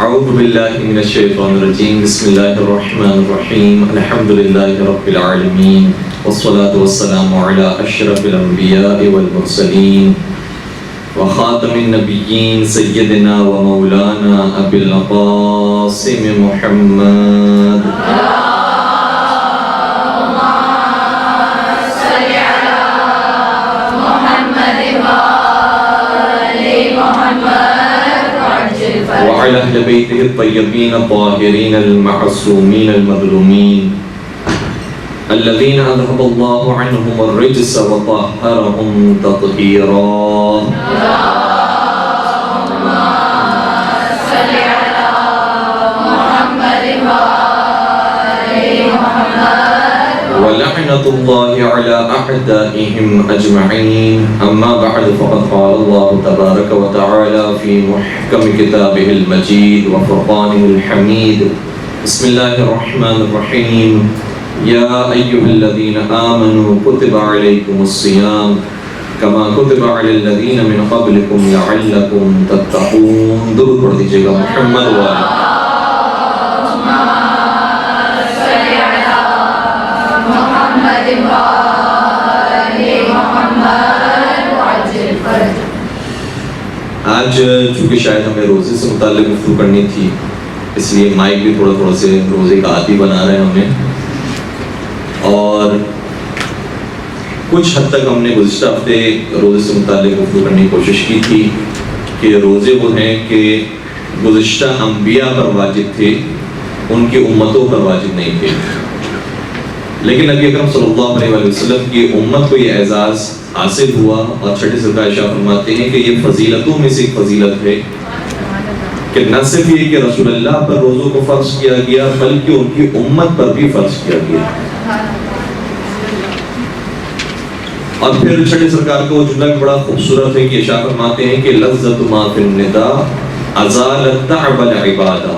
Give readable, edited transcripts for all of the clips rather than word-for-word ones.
اعوذ باللہ من الشیطان الرجیم بسم اللہ الرحمن الرحیم الحمد للہ رب العالمین والصلاة والسلام علی اشرف الانبیاء والمرسلین وخاتم النبیین سیدنا و مولانا ابی القاسم محمد وعلى أهل بيته الطيبين الطاهرين المعصومين المظلومين الذين أذهب الله عنهم الرجس وطهرهم تطهيرا ولعنة الله على أعدائهم أجمعين أما بعد فقد قال الله تبارك وتعالى في محكم كتابه المجيد وفرقانه الحميد بسم الله الرحمن الرحيم يا أيها الذين آمنوا كتب عليكم الصيام كما كتب على الذين من قبلكم لعلكم تتقون درود پڑھ دیجئے گا محمد وآلہ آج چونکہ شاید ہمیں روزے سے متعلق گفتگو کرنی تھی اس لیے مائک بھی تھوڑا سے روزے کا عادی بنا رہے ہیں ہمیں اور کچھ حد تک ہم نے گزشتہ ہفتے روزے سے متعلق گفتگو کرنے کی کوشش کی تھی کہ روزے وہ ہیں کہ گزشتہ انبیاء پر واجب تھے ان کی امتوں پر واجب نہیں تھے لیکن نبی اکرم صلی اللہ علیہ وسلم کی امت کو یہ اعزاز حاصل ہوا اور چھٹے سرکار شاہ فرماتے ہیں کہ یہ فضیلتوں میں سے ایک فضیلت ہے کہ نہ صرف یہ کہ رسول اللہ پر روزوں کو فرض کیا گیا بلکہ ان کی امت پر بھی فرض کیا گیا اور پھر چھٹے سرکار کا وہ جملہ بڑا خوبصورت ہے کہ شاہ فرماتے ہیں کہ لذت ما فی النداء ازالت تعب العبادہ.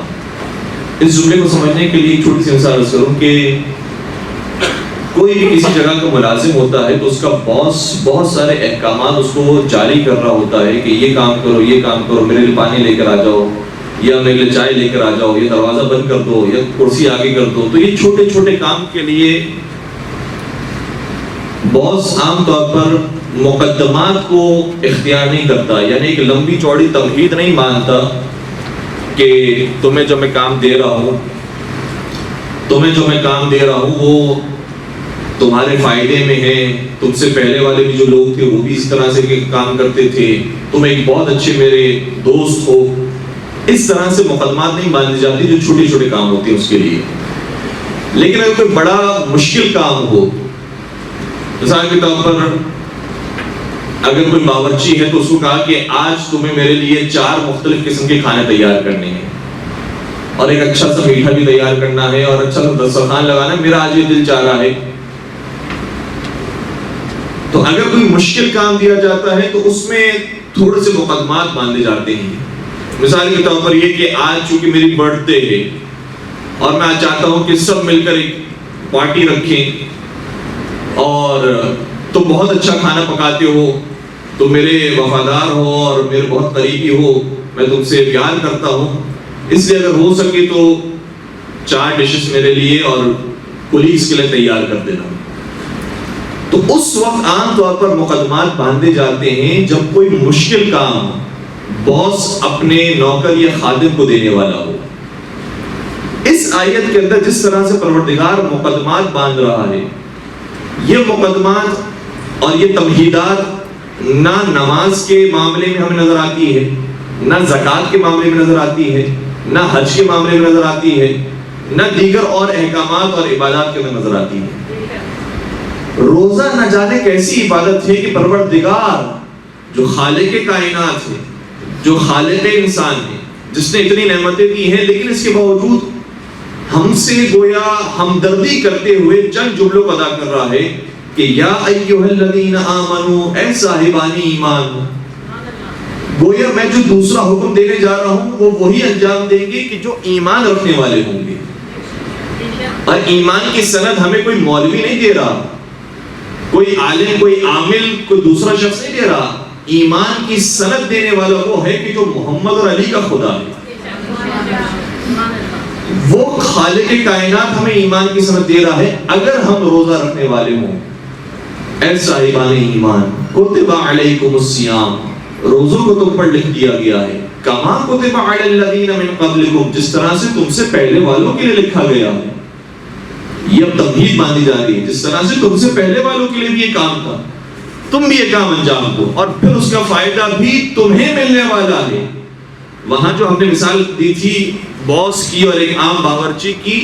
اس جملے کو سمجھنے کے لیے ایک چھوٹی سی مثال عرض کروں کہ کوئی بھی کسی جگہ کا ملازم ہوتا ہے تو اس کا باس بہت سارے احکامات اس کو جاری کر رہا ہوتا ہے کہ یہ کام کرو یہ کام کرو میرے لیے پانی لے کر آ جاؤ یا میرے لیے چائے لے کر آ جاؤ یا دروازہ بند کر دو یا کرسی آگے کر دو. تو یہ چھوٹے چھوٹے کام کے لیے باس عام طور پر مقدمات کو اختیار نہیں کرتا یعنی ایک لمبی چوڑی تمہید نہیں مانتا کہ تمہیں جو میں کام دے رہا ہوں وہ تمہارے فائدے میں ہے. تم سے پہلے والے بھی جو لوگ تھے وہ بھی اس طرح سے کام کرتے تھے تم ایک بہت اچھے میرے دوست ہو. اس طرح سے مقدمات نہیں باندھی جاتی جو چھوٹے چھوٹے کام ہوتے ہیں اس کے لیے. لیکن اگر کوئی بڑا مشکل کام ہو مثال کے طور پر اگر کوئی باورچی ہے تو اس کو کہا کہ آج تمہیں میرے لیے 4 مختلف قسم کے کھانے تیار کرنے ہیں اور ایک اچھا سا میٹھا بھی تیار کرنا ہے اور اچھا سا دسترخوان لگانا ہے میرا آج یہ دل چاہ رہا ہے. تو اگر کوئی مشکل کام دیا جاتا ہے تو اس میں تھوڑے سے مقدمات باندھے جاتے ہیں. مثال کے طور پر یہ کہ آج چونکہ میری برتھ ڈے ہے اور میں آج چاہتا ہوں کہ سب مل کر ایک پارٹی رکھیں اور تم بہت اچھا کھانا پکاتے ہو تو میرے وفادار ہو اور میرے بہت قریبی ہو میں تم سے پیار کرتا ہوں اس لیے اگر ہو سکے تو 4 ڈشز میرے لیے اور کولیگز کے لیے تیار کر دینا. تو اس وقت عام طور پر مقدمات باندھے جاتے ہیں جب کوئی مشکل کام باس اپنے نوکر یا خادم کو دینے والا ہو. اس آیت کے اندر جس طرح سے پروردگار مقدمات باندھ رہا ہے یہ مقدمات اور یہ تمہیدات نہ نماز کے معاملے میں ہمیں نظر آتی ہے نہ زکوٰۃ کے معاملے میں نظر آتی ہے نہ حج کے معاملے میں نظر آتی ہے نہ دیگر اور احکامات اور عبادات کے اندر نظر آتی ہے. روزہ نہ جانے کیسی عبادت ہے کہ پروردگار جو خالق کائنات ہے جو خالق انسان ہے جس نے اتنی نعمتیں دی ہیں لیکن اس کے باوجود ہم سے گویا ہمدردی کرتے ہوئے چند جملوں کو ادا کر رہا ہے کہ یا ایھا الذین آمنو اے صاحبان ایمان. گویا میں جو دوسرا حکم دینے جا رہا ہوں وہ وہی انجام دیں گے کہ جو ایمان رکھنے والے ہوں گے. اور ایمان کی سند ہمیں کوئی مولوی نہیں دے رہا کوئی عالم کوئی عامل کوئی دوسرا شخص نہیں دے رہا. ایمان کی سند دینے والا وہ ہے کہ جو محمد اور علی کا خدا ہے. وہ خالق کائنات ہمیں ایمان کی سمجھ دے رہا ہے اگر ہم روزہ رکھنے والے ہوں. اے صاحبان ایمان کتب علیکم الصیام، روزوں کو تم پر لکھ دیا گیا ہے، کما کتب علی الذین من قبلکم، جس طرح سے تم سے پہلے والوں کے لیے لکھا گیا ہے. یہ اب تمہید باندھی جا رہی ہے، جس طرح سے تم سے پہلے والوں کے لیے بھی یہ کام تھا تم بھی یہ کام انجام دو اور پھر اس کا فائدہ بھی تمہیں ملنے والا ہے. وہاں جو ہم نے مثال دی تھی باس کی اور ایک عام باورچی کی،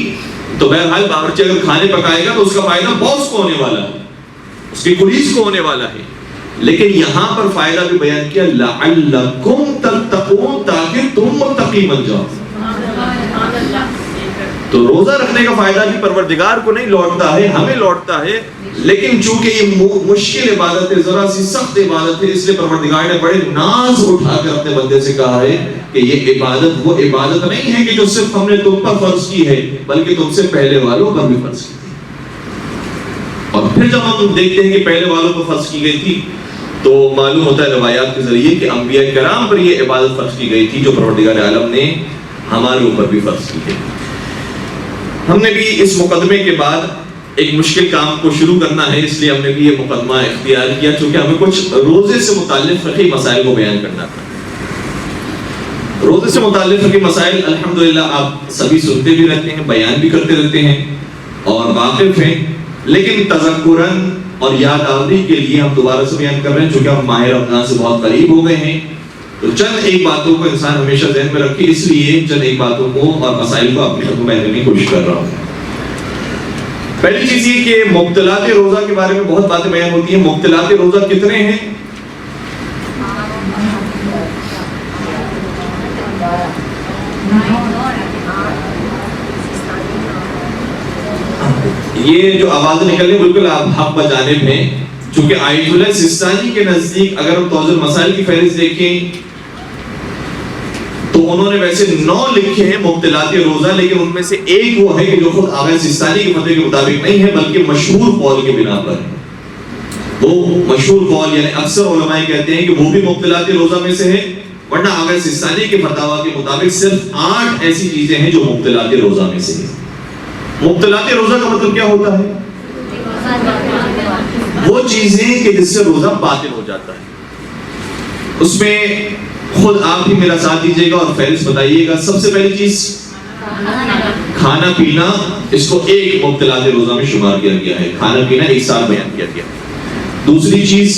تو بہرحال باورچی اگر کھانے پکائے گا تو اس کا فائدہ باس کو ہونے والا ہے، اس کے کولیگز کو ہونے والا ہے. لیکن یہاں پر فائدہ بھی بیان کیا لعلکم تتقون، تاکہ تم متقی بن جاؤ. تو روزہ رکھنے کا فائدہ بھی پروردگار کو نہیں لوٹتا ہے، ہمیں لوٹتا ہے. لیکن چونکہ یہ مشکل عبادت ہے، ذرا سی سخت عبادت ہے، اس لیے پروردگار نے بڑے ناز اٹھا کر اپنے بندے سے کہا ہے کہ یہ عبادت وہ عبادت نہیں ہے کہ جو صرف ہم نے تم پر فرض کی ہے، بلکہ تم سے پہلے والوں پر بھی فرض کی تھی. اور پھر جب ہم دیکھتے ہیں کہ پہلے والوں پر فرض کی گئی تھی تو معلوم ہوتا ہے روایات کے ذریعے کہ انبیاء کرام پر یہ عبادت فرض کی گئی تھی جو پروردگار عالم نے ہمارے اوپر بھی فرض کی گئی. ہم نے بھی اس مقدمے کے بعد ایک مشکل کام کو شروع کرنا ہے، اس لیے ہم نے بھی یہ مقدمہ اختیار کیا چونکہ ہمیں کچھ روزے سے متعلق فقہی مسائل کو بیان کرنا تھا. روزے سے متعلق فقہی مسائل الحمدللہ آپ سبھی سنتے بھی رہتے ہیں، بیان بھی کرتے رہتے ہیں اور واقف ہیں، لیکن تذکراً اور یاد آوری کے لیے ہم دوبارہ سے بیان کر رہے ہیں چونکہ ہم ماہ رمضان سے بہت قریب ہو گئے ہیں. تو چند ایک باتوں کو انسان ہمیشہ ذہن میں رکھے، اس لیے چند ایک باتوں کو اور مسائل کو اپنے خود میں کی کوشش کر رہا ہوں. پہلی چیز یہ کہ مبطلات روزہ کے بارے میں بہت باتیں بیان ہوتی ہیں. مبطلات روزہ کتنے ہیں؟ یہ جو آواز نکلنے بالکل آپ حق بجانب ہیں، چونکہ آیت اللہ سستانی کے نزدیک اگر ہم توضیح مسائل کی فہرست دیکھیں تو انہوں نے ویسے 9 لکھے ہیں مبطلات روزہ، لیکن ان میں سے ایک وہ ہے کہ جو خود آغا سستانی کے فتوے کے مطابق نہیں ہے بلکہ مشہور قول کے بنا پر ہے. وہ مشہور قول یعنی اکثر علماء کہتے ہیں کہ وہ بھی مبطلات روزہ میں سے ہے، ورنہ آغا سستانی کے فتاوی کے مطابق صرف 8 ایسی چیزیں ہیں جو مبطلات روزہ میں سے ہیں. مبطلات روزہ کا مطلب کیا ہوتا ہے؟ وہ چیزیں کہ جس سے روزہ باطل ہو جاتا ہے. اس میں خود آپ ہی میرا ساتھ دیجیے گا اور فہرست بتائیے گا. سب سے پہلی چیز کھانا پینا، اس کو ایک مبطلات روزہ میں شمار کیا گیا ہے. کھانا پینا ایک سال بیان کیا گیا. دوسری چیز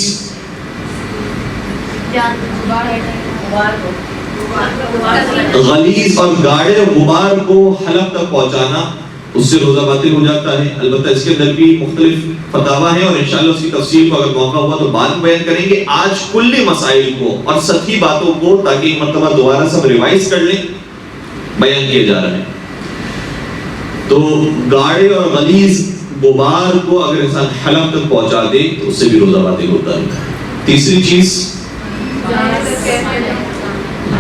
غلیظ اور گاڑے غبار کو حلق تک پہنچانا، اس سے روزہ باطل ہو جاتا ہے. البتہ اس کے اندر بھی مختلف فتاوی ہیں اور انشاءاللہ اس کی تفصیل کو اگر موقع ہوا تو بعد میں بیان کریں گے. آج کلی مسائل کو اور سطحی باتوں کو تاکہ ایک مرتبہ دوبارہ سب ریوائز کر لیں بیان کیا جا رہا ہے. تو گاڑے اور غلیظ غبار کو اگر انسان حلق تک پہنچا دے تو اس سے بھی روزہ باطل ہوتا ہے. تیسری چیز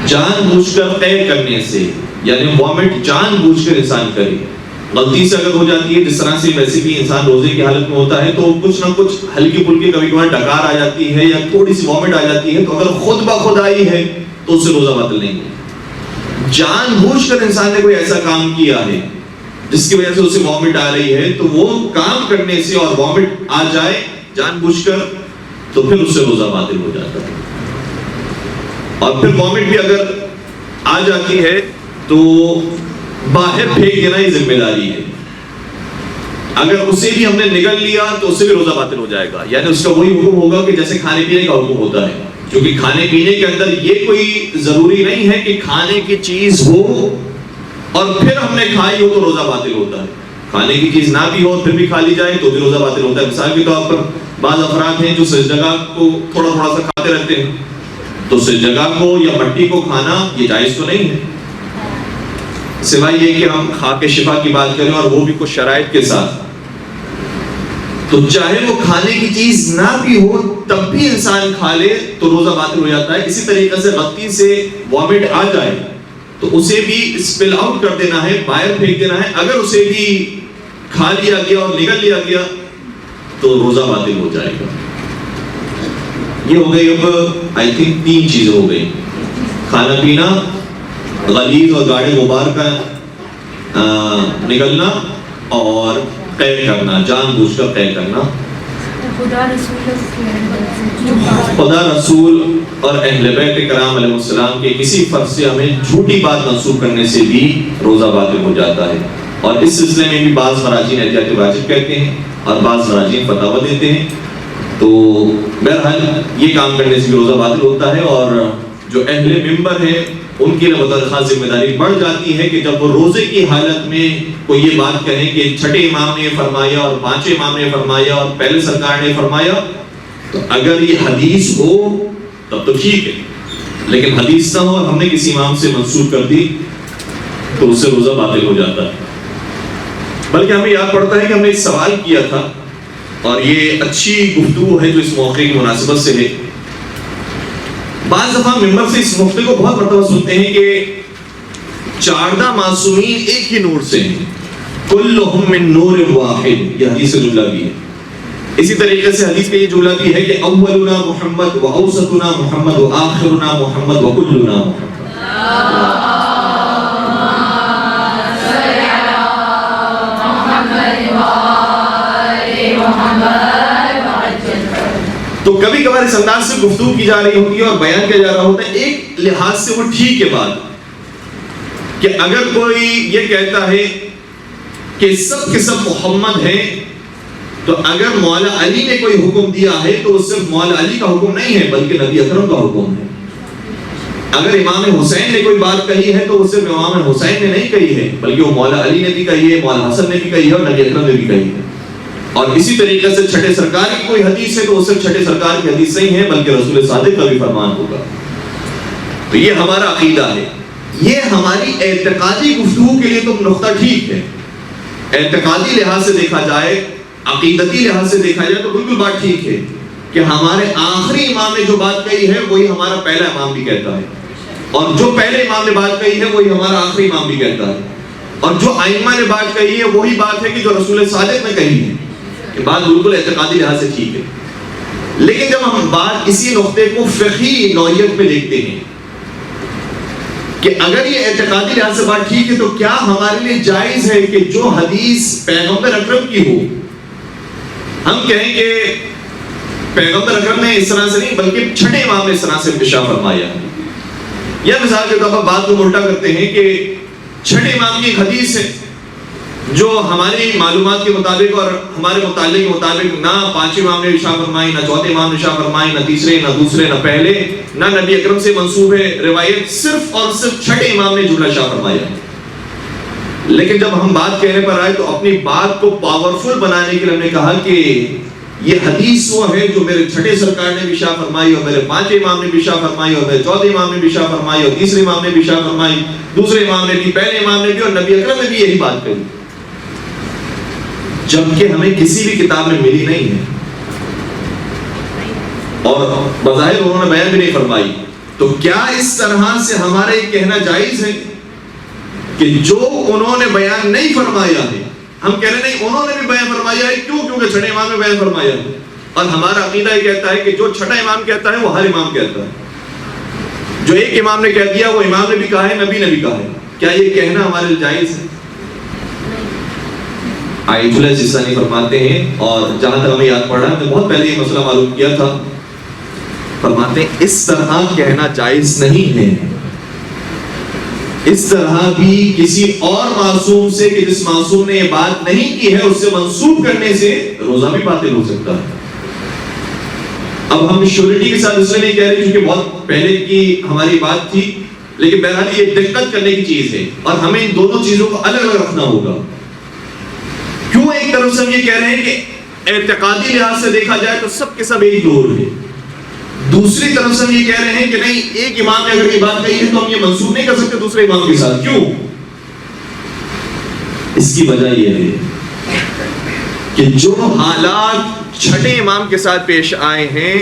جان بوجھ کر قید کرنے سے، یعنی وامٹ جان بوجھ کر انسان کرے. غلطی سے اگر ہو جاتی ہے، جس طرح سے ویسے بھی انسان روزے کی حالت میں ہوتا ہے تو کچھ نہ کچھ ہلکی پھلکی کبھی کبھار ڈکار آ جاتی ہے یا تھوڑی سی وامٹ آ جاتی ہے، تو اگر خود بخود آئی ہے تو اس سے روزہ باطل نہیں ہے. جان بوجھ کر انسان نے کوئی ایسا کام کیا ہے جس کی وجہ سے اسے وامٹ آ رہی ہے، تو وہ کام کرنے سے اور وامٹ آ جائے جان بوجھ کر تو پھر اس سے روزہ باطل ہو جاتا ہے. اور پھر وامٹ بھی اگر آ جاتی ہے تو باہر پھینک دینا ہی ذمہ داری ہے. اگر اسے بھی ہم نے نگل لیا تو اس سے بھی روزہ باطل ہو جائے گا. یعنی اس کا وہی حکم ہوگا کہ جیسے کھانے پینے کا حکم ہوتا ہے، کیونکہ کھانے پینے کے اندر یہ کوئی ضروری نہیں ہے کہ کھانے کی چیز ہو اور پھر ہم نے کھائی ہو تو روزہ باطل ہوتا ہے. کھانے کی چیز نہ بھی ہو پھر بھی کھا لی جائے تو بھی روزہ باطل ہوتا ہے. مثال کے طور پر بعض افراد ہیں جو سجدگاہ کو تھوڑا تھوڑا سا کھاتے رہتے ہیں، تو سجدگاہ کو یا مٹی کو کھانا یہ جائز تو نہیں ہے، سوائے یہ کہ ہم خاک شفا کی بات کریں اور وہ بھی کچھ شرائط کے ساتھ. تو چاہے وہ کھانے کی چیز نہ بھی ہو تب بھی انسان کھا لے تو روزہ باطل ہو جاتا ہے. اسی طریقے سے غلطی سے وامٹ آ جائے تو اسے بھی اسپل آؤٹ کر دینا ہے، باہر پھینک دینا ہے. اگر اسے بھی کھا لیا گیا اور نگل لیا گیا تو روزہ باطل ہو جائے گا. یہ ہو گئی اب آئی تھنک 3 چیزیں ہو گئی: کھانا پینا، غلیظ اور گاڑے غبار کا نکلنا اور قید کرنا، جان بوجھ کر قید کرنا. خدا رسول اور اہل بیت کرام علیہ السلام کے کسی فرد سے ہمیں جھوٹی بات منسوخ کرنے سے بھی روزہ باطل ہو جاتا ہے. اور اس سلسلے میں بھی بعض مراجعین احتیاط واجب کہتے ہیں اور بعض مراجعین فتاوی دیتے ہیں. تو بہرحال یہ کام کرنے سے بھی روزہ باطل ہوتا ہے. اور جو اہل منبر ہیں ان کی بطور خاص ذمہ داری بڑھ جاتی ہے کہ جب وہ روزے کی حالت میں کوئی یہ بات کہیں کہ چھٹے امام نے فرمایا اور پانچویں امام نے فرمایا اور پہلے سرکار نے فرمایا، تو اگر یہ حدیث ہو تب تو ٹھیک ہے، لیکن حدیث نہ ہو اور ہم نے کسی امام سے منسوخ کر دی تو اس سے روزہ باطل ہو جاتا ہے. بلکہ ہمیں یاد پڑتا ہے کہ ہم نے ایک سوال کیا تھا اور یہ اچھی گفتگو ہے جو اس موقع کی مناسبت سے ہے. بعض دفعہ ممبر سے اس مفتی کو بہت مرتبہ سنتے ہیں کہ 14 معصومین ایک ہی نور سے ہیں، کلہم من نور واحد، یہ حدیث سے جملہ بھی ہے. اسی طریقے سے حدیث کا یہ جملہ بھی ہے کہ اولنا محمد و اوسطنا محمد و آخرنا محمد و کلنا محمد. تو کبھی کبھار اس انداز سے گفتگو کی جا رہی ہوتی ہے اور بیان کیا جا رہا ہوتا ہے، ایک لحاظ سے وہ ٹھیک ہے بات کہ اگر کوئی یہ کہتا ہے کہ سب کے سب محمد ہیں، تو اگر مولا علی نے کوئی حکم دیا ہے تو وہ صرف مولا علی کا حکم نہیں ہے بلکہ نبی اکرم کا حکم ہے. اگر امام حسین نے کوئی بات کہی ہے تو وہ صرف امام حسین نے نہیں کہی ہے بلکہ وہ مولا علی نے بھی کہی ہے، مولا حسن نے بھی کہی ہے اور نبی اکرم نے بھی کہی ہے. اور اسی طریقے سے چھٹے سرکار کی کوئی حدیث ہے تو وہ صرف چھٹے سرکار کی حدیث نہیں ہے بلکہ رسول صادق کا بھی فرمان ہوگا. تو یہ ہمارا عقیدہ ہے. یہ ہماری اعتقادی گفتگو کے لیے تو نقطہ ٹھیک ہے، اعتقادی لحاظ سے دیکھا جائے، عقیدتی لحاظ سے دیکھا جائے تو بالکل بات ٹھیک ہے کہ ہمارے آخری امام نے جو بات کہی ہے وہی ہمارا پہلا امام بھی کہتا ہے، اور جو پہلے امام نے بات کہی ہے وہی ہمارا آخری امام بھی کہتا ہے، اور جو ائمہ نے بات کہی ہے وہی بات ہے کہ جو رسول صادق نے کہی ہے. یہ بات بالکل اعتقادی لحاظ سے ٹھیک ہے. لیکن جب ہم بات اسی نقطے کو فقہی نوعیت میں دیکھتے ہیں کہ اگر یہ اعتقادی لحاظ سے بات ٹھیک ہے تو کیا ہمارے لیے جائز ہے کہ جو حدیث پیغمبر اکرم کی ہو ہم کہیں کہ پیغمبر اکرم نے اس طرح سے نہیں بلکہ چھٹے امام نے اس طرح سے ارشاد فرمایا. یا مثال کے طور پر بات کو الٹا کرتے ہیں کہ چھٹے امام کی ایک حدیث ہے جو ہماری معلومات کے مطابق اور ہمارے مطالعے کے مطابق نہ پانچویں امام نے ارشاد فرمائی، نہ چوتھے امام نے ارشاد فرمائی، نہ تیسرے، نہ دوسرے، نہ پہلے، نہ نبی اکرم سے منسوب ہے روایت، صرف اور صرف چھٹے امام نے جملہ ارشاد فرمایا. لیکن جب ہم بات کہنے پر آئے تو اپنی بات کو پاورفل بنانے کے لیے ہم نے کہا کہ یہ حدیث وہ ہے جو میرے چھٹے سرکار نے بھی ارشاد فرمائی اور میرے پانچویں امام نے بھی ارشاد فرمائی اور میرے چوتھے امام نے بھی ارشاد فرمائی اور تیسرے امام نے بھی ارشاد فرمائی، دوسرے امام نے بھی، پہلے امام نے بھی، اور نبی اکرم نے بھی یہی بات کہی، جبکہ ہمیں کسی بھی کتاب میں ملی نہیں ہے اور بظاہر انہوں نے بیان بھی نہیں فرمائی. تو کیا اس طرح سے ہمارا یہ کہنا جائز ہے کہ جو انہوں نے بیان نہیں فرمایا ہے ہم کہہ رہے نہیں انہوں نے بھی بیان فرمایا ہے؟ کیوں؟ کیونکہ چھٹے امام نے بیان فرمایا ہے. اور ہمارا عقیدہ یہ کہتا ہے کہ جو چھٹا امام کہتا ہے وہ ہر امام کہتا ہے. جو ایک امام نے کہہ دیا وہ امام نے بھی کہا ہے، نبی نے بھی کہا ہے. کیا یہ کہنا ہمارے لیے جائز ہے؟ آیت اللہ سستانی فرماتے ہیں، اور جہاں تک ہمیں یاد پڑ رہا ہے ہم نے بہت پہلے یہ مسئلہ معلوم کیا تھا، فرماتے ہیں اس طرح کہنا جائز نہیں ہے. اس طرح بھی کسی اور معصوم سے کہ جس معصوم نے یہ بات نہیں کی ہے اس سے منسوب کرنے سے روزہ بھی باطل ہو سکتا ہے. اب ہم شیورٹی کے ساتھ اس لیے نہیں کہہ رہے کیونکہ بہت پہلے کی ہماری بات تھی، لیکن بہرحال یہ دقت کرنے کی چیز ہے اور ہمیں ان دونوں چیزوں کو الگ الگ رکھنا ہوگا. کیوں ایک طرف سے ہم یہ کہہ رہے ہیں کہ اعتقادی لحاظ سے دیکھا جائے تو سب کے سب ایک نور ہے، دوسری طرف سے ہم یہ کہہ رہے ہیں کہ نہیں ایک امام نے اگر یہ بات کہی ہے تو ہم یہ منسوب نہیں کر سکتے دوسرے امام کے ساتھ. کیوں؟ اس کی وجہ یہ ہے کہ جو حالات چھٹے امام کے ساتھ پیش آئے ہیں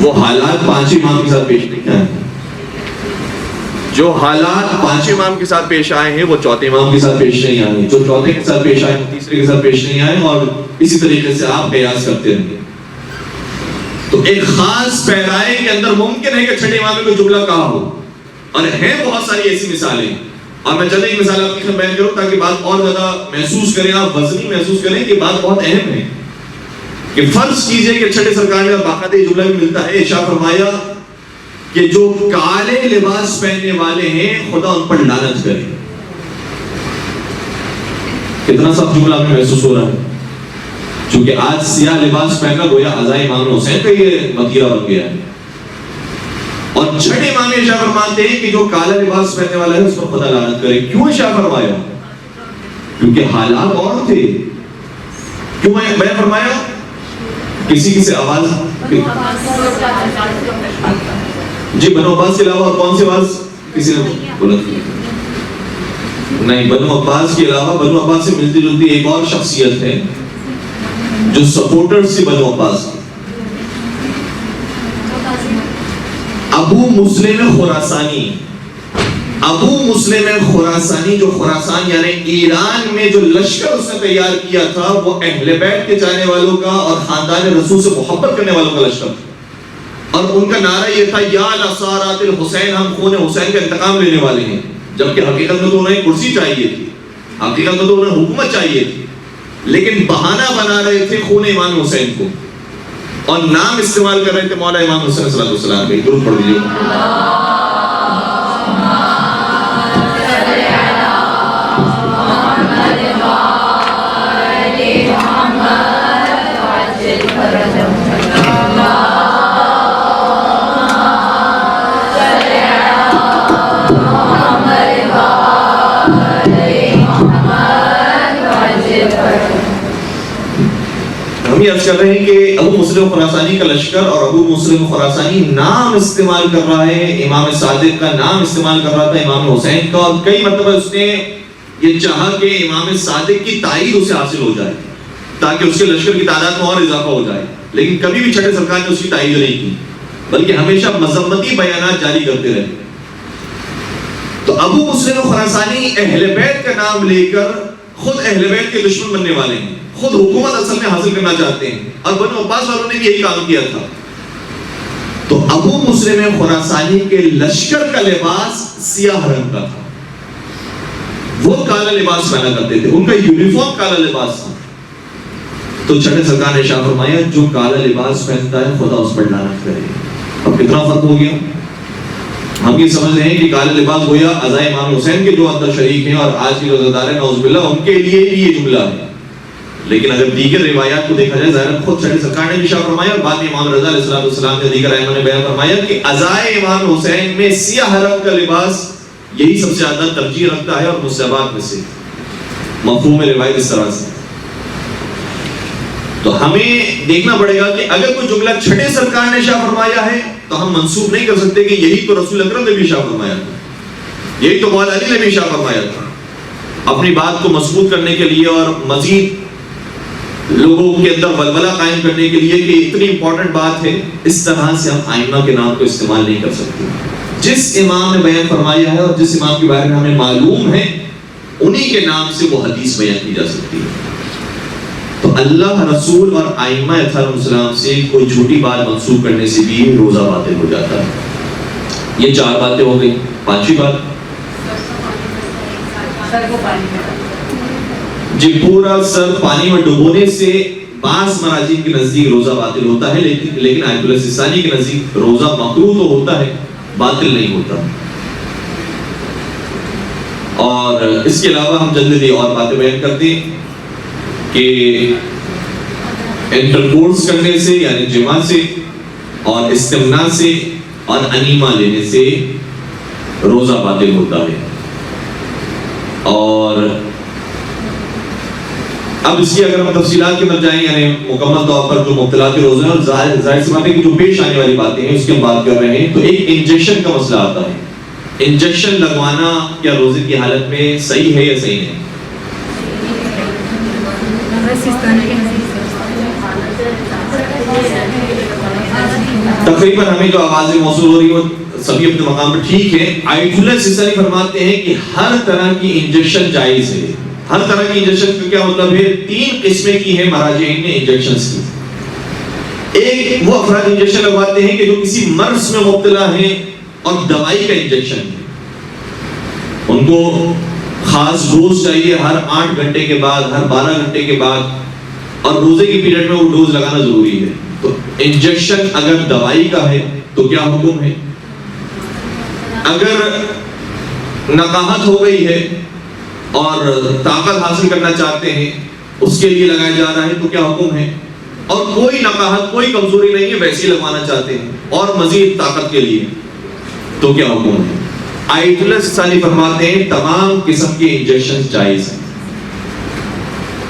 وہ حالات پانچویں امام کے ساتھ پیش نہیں آئے. جو حالات پانچویں امام کے ساتھ پیش آئے ہیں وہ چوتھے امام کے ساتھ پیش نہیں آئے. جو چوتھے کے ساتھ پیش آئے وہ تیسرے کے ساتھ پیش نہیں آئے، اور اسی طریقے سے آپ قیاس کرتے رہیں. تو ایک خاص پیرائے کے اندر ممکن ہے کہ چھٹے امام نے کوئی جملہ کہا ہو، اور ہیں بہت ساری ایسی مثالیں اور میں چلے ایک مثال آپ کی بیان کروں تاکہ بات اور زیادہ محسوس کریں، آپ وزنی محسوس کریں کہ بات بہت اہم ہے. کہ فرض کیجئے کہ چھٹے سرکار نے باقاعدہ یہ جملہ بھی ملتا ہے، ارشاد فرمایا کہ جو کالے لباس پہننے والے ہیں خدا ان پر لعنت کرے. کتنا سخت جملہ ہمیں محسوس ہو رہا ہے، چونکہ آج سیاہ لباس پہننا گویا عزائے امام حسین کا یہ مغیرہ بن گیا ہے. اور چھٹے امام ارشاد فرماتے ہیں کہ جو کالا لباس پہننے والا ہے اس پر خدا لعنت کرے. کیوں ارشاد فرمایا؟ کیونکہ حالات اور تھے. کیوں میں فرمایا؟ کسی سے آواز جی بنو عباس کے علاوہ اور کون سی آواز کسی نے بلند کی؟ نہیں، بنو عباس کے علاوہ بنو عباس سے ملتی جلتی ایک اور شخصیت ہے جو سپورٹرز تھی بنو عباس کی، ابو مسلم خراسانی. ابو مسلم خراسانی جو خراسان یعنی ایران میں جو لشکر اس نے تیار کیا تھا وہ اہل بیت کے چاہنے والوں کا اور خاندان رسول سے محبت کرنے والوں کا لشکر تھا. اور ان کا نعرہ یہ تھا یا لصارات الحسین، ہم خون حسین کا انتقام لینے والے ہیں. جبکہ حقیقت میں تو انہیں کرسی چاہیے تھی، حقیقت میں تو انہیں حکومت چاہیے تھی، لیکن بہانہ بنا رہے تھے خون امام حسین کو اور نام استعمال کر رہے تھے مولا امام حسین صلی اللہ علیہ وسلم کے. درود پڑھ دیجیے. ہم یہ عرض کر رہے ہیں کہ ابو مسلم خراسانی کا لشکر اور ابو مسلم خراسانی نام استعمال کر رہا ہے، امام صادق کا نام استعمال کر رہا تھا، امام حسین کا، اور کئی مرتبہ اس نے یہ چاہا کہ امام صادق کی تائید اسے حاصل ہو جائے تاکہ اس کے لشکر کی تعداد میں اور اضافہ ہو جائے. لیکن کبھی بھی چھٹے سرکار نے اس کی تائید نہیں کی، بلکہ ہمیشہ مذمتی بیانات جاری کرتے رہے. تو ابو مسلم خراسانی اہل بیت کا نام لے کر خود اہل بیت کے دشمن بننے والے ہیں، خود حکومت اصل میں حاصل کرنا چاہتے ہیں، اور بنو عباس والوں نے بھی یہی کام کیا تھا. تو ابو مسلم خراسانی کے لشکر کا لباس سیاہ رنگ کا تھا، وہ کالا لباس پہنا کرتے تھے، ان کا یونیفارم کالا لباس تھا. تو چھٹے سرکار نے ارشاد فرمایا جو کالا لباس پہنتا ہے خدا اس پر لعنت کرے. اب کتنا فرق ہو گیا؟ ہم یہ سمجھ رہے ہیں کہ کالا لباس گویا عزائے امام حسین کے جو اندر شریک ہیں اور آج کی روزہ ہیں نعوذ باللہ ان کے لیے بھی یہ جملہ ہے. لیکن اگر دیگر روایات کو دیکھا جائے، ظاہر خود چھٹے سرکار نے بھی ارشاد فرمایا اور بعد میں امام رضا علیہ السلام کے دیگر ائمہ نے بیان فرمایا کہ عزائے امام حسین میں سیاہ رنگ کا لباس یہی سب سے زیادہ ترجیح رکھتا ہے اور مستحبات میں سے. مفہوم روایت اس طرح سے. تو ہمیں دیکھنا پڑے گا کہ اگر کوئی جملہ چھٹے سرکار نے ارشاد فرمایا ہے تو ہم منسوب نہیں کر سکتے کہ یہی تو رسول اکرم نے بھی ارشاد فرمایا تھا، یہی تو مولا علی نے بھی ارشاد فرمایا تھا. اپنی بات کو مضبوط کرنے کے لیے اور مزید لوگوں کے اندر ولولہ قائم کرنے کے لیے کہ اتنی امپورٹنٹ بات ہے، اس طرح سے ہم ائمہ کے نام کو استعمال نہیں کر سکتے. جس امام نے بیان فرمایا ہے اور جس امام کے بارے میں ہمیں معلوم ہے انہی کے نام سے وہ حدیث بیان کی جا سکتی ہے. تو اللہ، رسول اور ائمہ علیہم السلام سے کوئی جھوٹی بات منسوب کرنے سے بھی روزہ باطل ہو جاتا ہے. یہ 4 باتیں ہو گئی. 5ویں بات جی پورا سر پانی میں ڈبونے سے بعض مراجع کے نزدیک روزہ باطل ہوتا ہے، لیکن آیت اللہ سستانی کے نزدیک روزہ مکروہ تو ہوتا ہے، باطل نہیں ہوتا. اور اس کے علاوہ ہم جلدی اور باتیں بیان کرتے ہیں کہ انٹرکورس کرنے سے یعنی جماع سے اور استمناء سے اور انیمہ لینے سے روزہ باطل ہوتا ہے. اور اب اس کی اگر ہم تفصیلات کے اندر جائیں یعنی مکمل طور پر جو مبتلات روزے ہیں اور ظاہر سی بات ہے کہ جو پیش آنے والی باتیں ہیں اس کی ہم بات کر رہے ہیں، تو ایک انجیکشن کا مسئلہ آتا ہے. انجیکشن لگوانا کیا روزے کی حالت میں صحیح ہے یا صحیح نہیں؟ تقریباً ہمیں جو آوازیں موصول ہو رہی ہیں سبھی اپنے مقام پر ٹھیک ہے. آیت اللہ سستانی فرماتے ہیں کہ ہر طرح کی انجیکشن جائز ہے. ہر طرح کی انجیکشن کا کیا مطلب ہے؟ 3 قسمیں کی ہے مراجعین نے انجیکشنز کی. ایک وہ افراد انجیکشن لگواتے ہیں کہ جو کسی مرض میں مبتلا ہیں اور دوائی کا انجیکشن ہے. ان کو خاص ڈوز چاہیے ہر 8 گھنٹے کے بعد، ہر 12 گھنٹے کے بعد، اور روزے کی پیریڈ میں وہ ڈوز لگانا ضروری ہے. تو انجیکشن اگر دوائی کا ہے تو کیا حکم ہے؟ اگر نقاہت ہو گئی ہے اور طاقت حاصل کرنا چاہتے ہیں اس کے لیے لگایا جا رہا ہے تو کیا حکم ہے؟ اور کوئی نقاہت، کوئی کمزوری نہیں ہے، ویسے ہی لگوانا چاہتے ہیں اور مزید طاقت کے لیے تو کیا حکم ہے؟ آیت اللہ ثانی فرماتے ہیں تمام قسم کے انجیکشن جائز ہیں،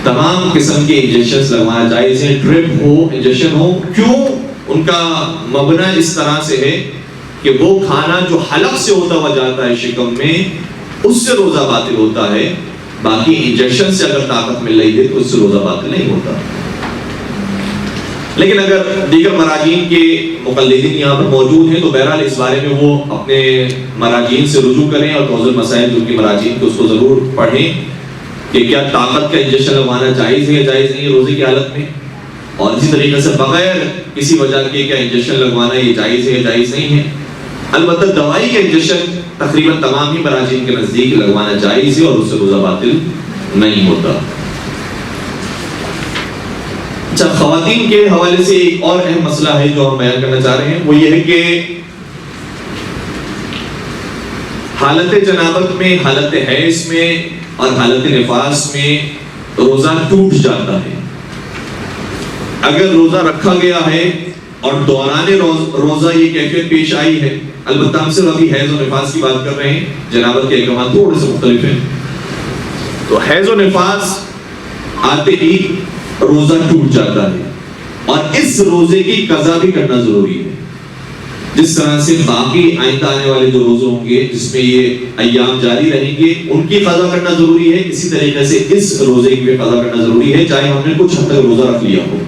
تمام قسم کے انجیکشن لگوانا جائز ہے، ڈرپ ہو، انجیکشن ہو. کیوں؟ ان کا مبنی اس طرح سے ہے کہ وہ کھانا جو حلق سے ہوتا ہوا جاتا ہے شکم میں، اس سے روزہ باطل ہوتا ہے. باقی انجیکشن سے اگر طاقت مل رہی ہے تو اس سے روزہ باطل نہیں ہوتا. لیکن اگر دیگر مراجعین کے مقلدین یہاں پر موجود ہیں تو بہرحال اس بارے میں وہ اپنے مراجعین سے رجوع کریں اور توضیح المسائل جو کی مراجعین کو اس کو ضرور پڑھیں کہ کیا طاقت کا انجیکشن لگوانا جائز ہے یا جائز نہیں ہے روزے کی حالت میں، اور اسی طریقے سے بغیر کسی وجہ کے کیا انجیکشن لگوانا یہ جائز ہے یا جائز نہیں ہے. البتہ دوائی کا انجیکشن تقریباً تمام ہی مراجعین کے نزدیک لگوانا جائز ہے اور اس سے روزہ باطل نہیں ہوتا. اچھا، خواتین کے حوالے سے ایک اور اہم مسئلہ ہے جو ہم بیان کرنا چاہ رہے ہیں، وہ یہ ہے کہ حالت جنابت میں، حالت حیض میں اور حالت نفاس میں روزہ ٹوٹ جاتا ہے. اگر روزہ رکھا گیا ہے اور دوران روزہ یہ کیفیت پیش آئی ہے، البتہ ہم صرف ابھی حیض و نفاس کی بات کر رہے ہیں، جنابت کے احکامات تھوڑے سے مختلف ہیں. تو حیض و نفاس آتے ہی روزہ ٹوٹ جاتا ہے اور اس روزے کی قضا بھی کرنا ضروری ہے. جس طرح سے باقی آئندہ آنے والے جو روزے ہوں گے جس میں یہ ایام جاری رہیں گے ان کی قضا کرنا ضروری ہے، اسی طریقے سے اس روزے کی بھی قضا کرنا ضروری ہے چاہے ہم نے کچھ حد تک روزہ رکھ لیا ہو.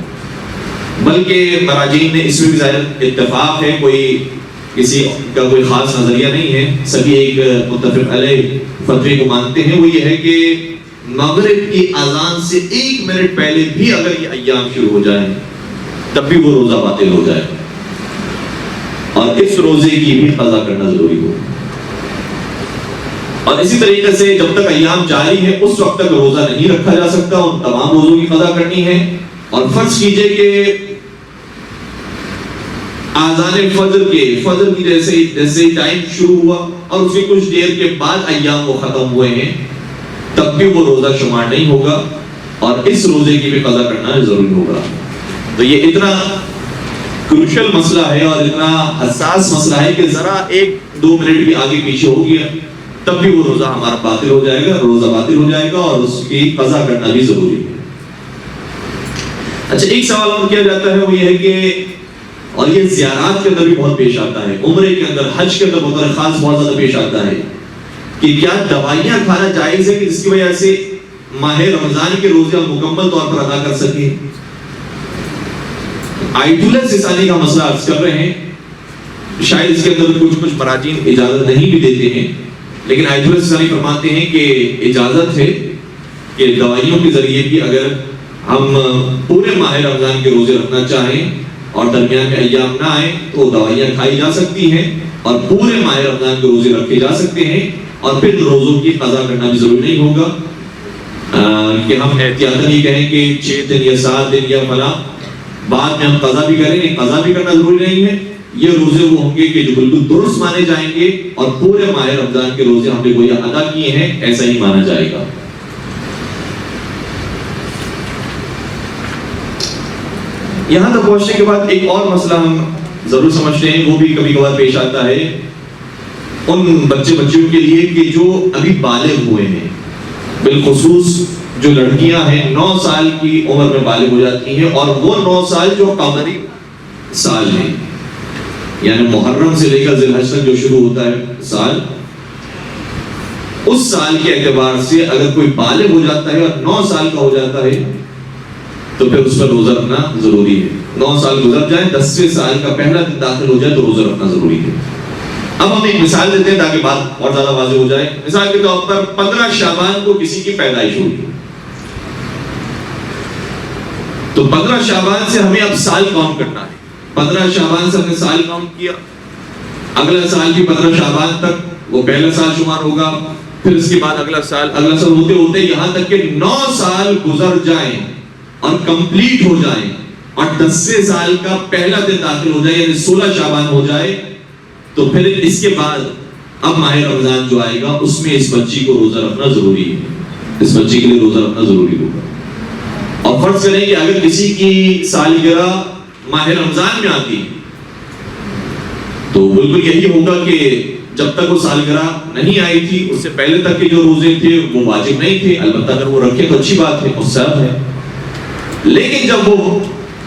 بلکہ مراجعین نے اس میں بھی ظاہر اتفاق ہے، کوئی کسی کا کوئی خاص نظریہ نہیں ہے، سبھی ایک متفق علیہ فتوی کو مانتے ہیں. وہ یہ ہے کہ مغرب کی اذان سے 1 منٹ پہلے بھی اگر یہ ایام شروع ہو جائیں تب بھی وہ روزہ باطل ہو جائے اور اس روزے کی بھی قضا کرنا ضروری ہو. اور اسی طریقے سے جب تک ایام جاری ہے اس وقت تک روزہ نہیں رکھا جا سکتا، ان تمام روزوں کی قضا کرنی ہے. اور فرض کیجئے کہ آذان فجر کی جیسے ٹائم شروع ہوا اور اس کے کچھ دیر کے بعد ایام وہ ختم ہوئے ہیں تب بھی وہ روزہ شمار نہیں ہوگا اور اس روزے کی بھی قضا کرنا ضروری ہوگا. تو یہ اتنا کروشل مسئلہ ہے اور اتنا حساس مسئلہ ہے کہ ذرا 1-2 منٹ بھی آگے پیچھے ہو گیا تب بھی وہ روزہ ہمارا باطل ہو جائے گا، روزہ باطل ہو جائے گا اور اس کی قضا کرنا بھی ضروری ہے. اچھا، ایک سوال اور کیا جاتا ہے وہ یہ ہے کہ، اور یہ زیارات کے اندر بھی بہت پیش آتا ہے، عمرے کے اندر، حج کے اندر بطور خاص بہت زیادہ پیش آتا ہے کہ کیا دوائیاں کھانا جائز ہے کہ جس کی وجہ سے ماہ رمضان کے روزے ہم مکمل طور پر ادا کر سکیں. آیت اللہ ثانی کا مسئلہ عرض کر رہے ہیں، شاید اس کے اندر کچھ مراجعین اجازت نہیں بھی دیتے ہیں، لیکن آیت اللہ ثانی فرماتے ہیں کہ اجازت ہے کہ دوائیوں کے ذریعے بھی اگر ہم پورے ماہ رمضان کے روزے رکھنا چاہیں اور درمیان میں ایام نہ آئیں تو دوائیاں کھائی جا سکتی ہیں اور پورے ماہ رمضان کے روزے رکھے جا سکتے ہیں اور پھر روزوں کی قضا کرنا بھی ضروری نہیں ہوگا کہ ہم احتیاطاً یہ کہیں کہ 6 دن یا 7 دن یا فلاں بعد میں ہم قضا بھی کریں. قضا بھی کرنا ضروری نہیں ہے، یہ روزے وہ ہوں گے کہ جو بالکل درست مانے جائیں گے اور پورے ماہ رمضان کے روزے ہم نے گویا ادا کیے ہیں ایسا ہی مانا جائے گا. یہاں تک پہنچنے کے بعد ایک اور مسئلہ ہم ضرور سمجھتے ہیں، وہ بھی کبھی کبھار پیش آتا ہے ان بچیوں کے لیے کہ جو ابھی بالغ ہوئے ہیں، بالخصوص جو لڑکیاں ہیں 9 سال کی عمر میں بالغ ہو جاتی ہیں اور وہ 9 سال جو قمری سال ہیں، یعنی محرم سے لے کر ذی الحج تک جو شروع ہوتا ہے سال، اس سال کے اعتبار سے اگر کوئی بالغ ہو جاتا ہے اور 9 سال کا ہو جاتا ہے تو پھر اس پر روزہ رکھنا ضروری ہے. 9 سال گزر جائیں، 10ویں سال کا پہلا دن داخل ہو جائے تو روزہ رکھنا ضروری ہے. اب ہم ایک مثال دیتے ہیں تاکہ بات اور زیادہ واضح ہو جائے. مثال کے طور پر 15 شعبان کو کسی کی پیدائش ہوئی تو 15 شعبان سے ہمیں اب سال کاؤنٹ کرنا ہے. 15 شعبان سے ہم نے سال کاؤنٹ کیا، اگلا سال بھی 15 شعبان تک وہ پہلا سال شمار ہوگا، پھر اس کے بعد اگلا سال ہوتے ہوتے یہاں تک کہ 9 سال گزر جائیں اور کمپلیٹ ہو جائیں اور 10ویں سال کا پہلا دن داخل ہو جائے، یعنی 16 شعبان ہو جائے، تو پھر اس کے بعد اب ماہ رمضان جو آئے گا اس میں اس بچی کو روزہ رکھنا ضروری ہے، اس بچی کے لیے روزہ رکھنا ضروری ہوگا۔ اور فرض کریں کہ اگر کسی کی سالگرہ ماہ رمضان میں آتی تو بالکل یہی ہوگا کہ جب تک وہ سالگرہ نہیں آئی تھی اس سے پہلے تک کے جو روزے تھے وہ واجب نہیں تھے، البتہ اگر وہ رکھے تو اچھی بات ہے، مستحب ہے۔ لیکن جب وہ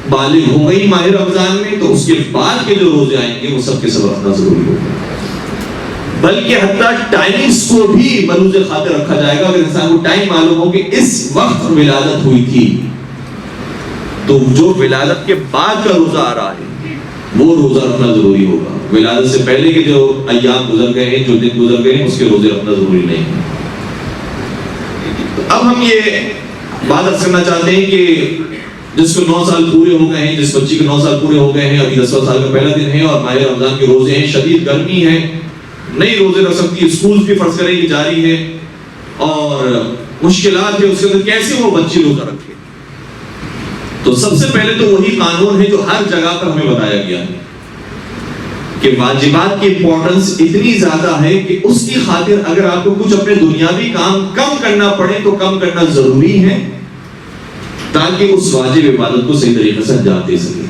بالغ ہو گئی ماہ رمضان میں تو اس کے بعد کے جو روزے آئیں گے وہ سب کے سب رکھنا ضروری ہوگا، بلکہ حتیٰ ٹائمنگز کو بھی ملحوظ خاطر رکھا جائے گا۔ اگر انسان کو ٹائم معلوم ہو کہ اس وقت ولادت ہوئی تھی تو جو ولادت کے بعد کا روزہ آ رہا ہے وہ روزہ رکھنا ضروری ہوگا، ولادت سے پہلے کے جو ایام گزر گئے ہیں، جو دن گزر گئے ہیں، اس کے روزے رکھنا ضروری نہیں ہے۔ اب ہم یہ بات عرض کرنا چاہتے ہیں کہ جس کو 9 سال پورے ہو گئے ہیں، جس بچی کو 9 سال پورے ہو گئے ہیں، ابھی 10واں سال کا پہلا دن ہے اور ماہ رمضان کے روزے ہیں، شدید گرمی ہے، نہیں روزے رکھ سکتی، اسکول بھی فرض کریں کہ جاری ہے اور مشکلات ہے، اس کے اندر کیسے وہ بچی روزہ رکھے؟ تو سب سے پہلے تو وہی قانون ہے جو ہر جگہ پر ہمیں بتایا گیا ہے کہ واجبات کی امپورٹنس اتنی زیادہ ہے کہ اس کی خاطر اگر آپ کو کچھ اپنے دنیاوی کام کم کرنا پڑے تو کم کرنا ضروری ہے تاکہ اس واجب عبادت کو صحیح طریقے سے انجام دے سکے۔